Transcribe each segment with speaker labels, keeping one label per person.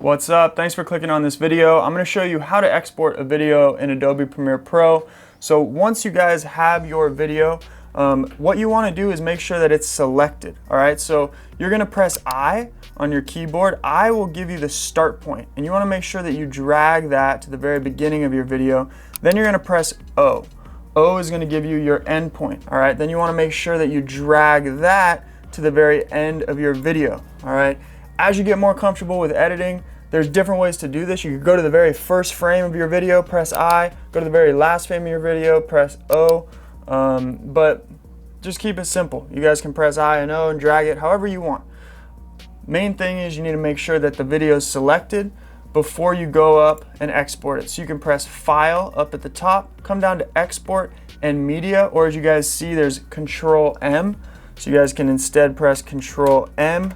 Speaker 1: What's up? Thanks for clicking on this video. I'm going to show you how to export a video in Adobe Premiere Pro. So once you guys have your video, what you want to do is make sure that it's selected. All right, so you're going to press I on your keyboard. I will give you the start point, and you want to make sure that you drag that to the very beginning of your video. Then you're going to press O. O is going to give you your end point. All right, then you want to make sure that you drag that to the very end of your video. All right, as you get more comfortable with editing, there's different ways to do this. You could go to the very first frame of your video, press I, go to the very last frame of your video, press O, but just keep it simple. You guys can press I and O and drag it however you want. Main thing is you need to make sure that the video is selected before you go up and export it. So you can press File up at the top, come down to Export and Media, or as you guys see, there's Control M. So you guys can instead press Control M,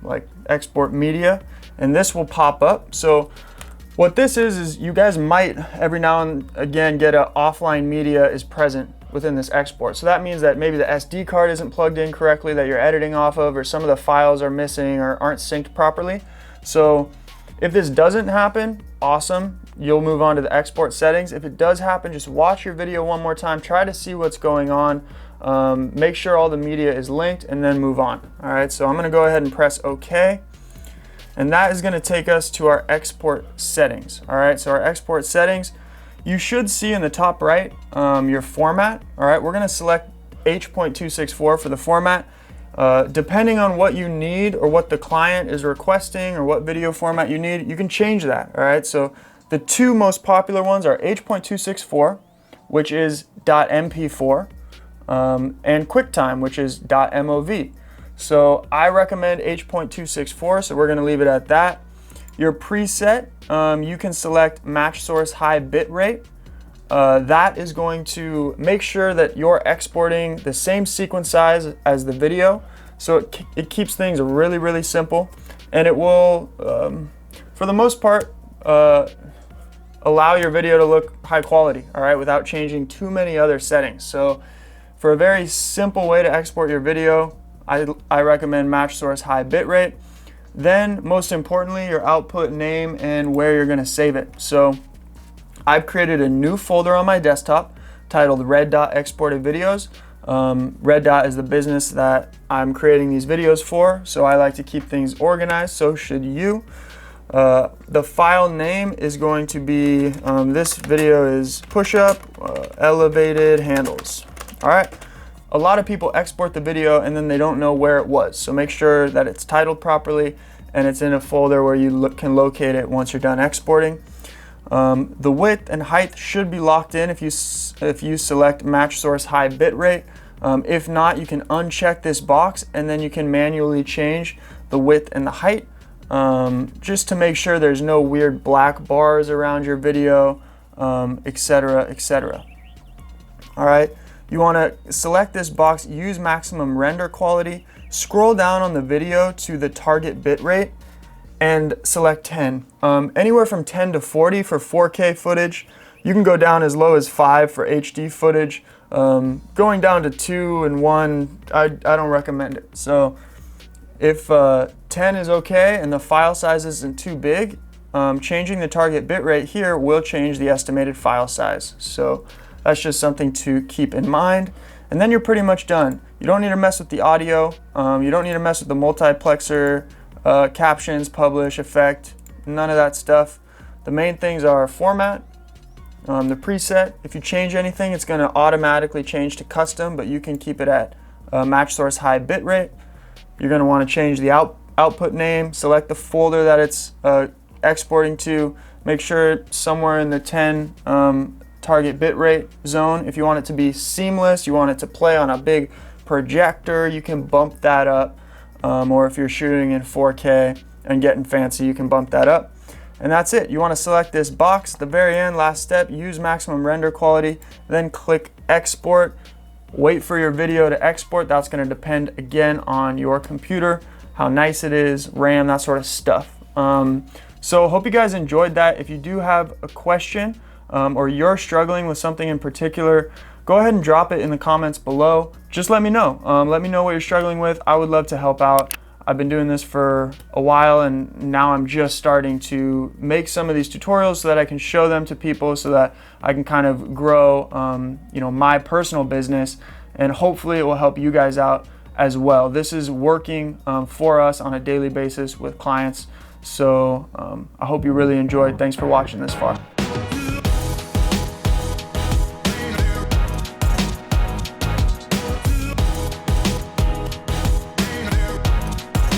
Speaker 1: like Export Media, and this will pop up. So what this is you guys might every now and again get a offline media is present within this export. So that means that maybe the SD card isn't plugged in correctly that you're editing off of, or some of the files are missing or aren't synced properly. So if this doesn't happen, awesome, you'll move on to the export settings. If it does happen, just watch your video one more time, try to see what's going on, make sure all the media is linked, and then move on. All right, so I'm gonna go ahead and press OK, and that is gonna take us to our export settings. All right, so our export settings, you should see in the top right your format. All right, we're gonna select H.264 for the format. Depending on what you need or what the client is requesting or what video format you need, you can change that. All right, so the two most popular ones are H.264, which is .mp4, and QuickTime, which is .mov. So I recommend H.264, so we're going to leave it at that. Your preset, you can select match source high bitrate. That is going to make sure that you're exporting the same sequence size as the video. So it keeps things really, really simple, and it will, for the most part, allow your video to look high quality, all right, without changing too many other settings. So for a very simple way to export your video, I recommend match source high bitrate. Then, most importantly, your output name and where you're gonna save it. So I've created a new folder on my desktop titled Red Dot Exported Videos. Red Dot is the business that I'm creating these videos for, so I like to keep things organized, so should you. The file name is going to be, this video is push-up elevated handles. All right, a lot of people export the video and then they don't know where it was, so make sure that it's titled properly and it's in a folder where you can locate it once you're done exporting. The width and height should be locked in if you select match source high bitrate. If not, you can uncheck this box and then you can manually change the width and the height, just to make sure there's no weird black bars around your video, etc., etc. All right, you want to select this box, use maximum render quality, scroll down on the video to the target bitrate, and select 10. Anywhere from 10 to 40 for 4K footage. You can go down as low as 5 for HD footage. Going down to 2 and 1, I don't recommend it. So if 10 is okay and the file size isn't too big, changing the target bitrate here will change the estimated file size. So that's just something to keep in mind. And then you're pretty much done. You don't need to mess with the audio. You don't need to mess with the multiplexer, captions, publish, effect, none of that stuff. The main things are format, the preset. If you change anything, it's going to automatically change to custom, but you can keep it at match source high bitrate. You're going to want to change the output name, select the folder that it's exporting to, make sure it's somewhere in the 10 target bitrate zone. If you want it to be seamless, you want it to play on a big projector, you can bump that up. Or if you're shooting in 4K and getting fancy, you can bump that up. And that's it. You want to select this box. At the very end, last step, use maximum render quality, then click export. Wait for your video to export. That's going to depend again on your computer, how nice it is, RAM, that sort of stuff. So hope you guys enjoyed that. If you do have a question or you're struggling with something in particular, go ahead and drop it in the comments below. Just let me know. Let me know what you're struggling with. I would love to help out. I've been doing this for a while, and now I'm just starting to make some of these tutorials so that I can show them to people, so that I can kind of grow my personal business, and hopefully it will help you guys out as well. This is working for us on a daily basis with clients. So I hope you really enjoyed. Thanks for watching this far.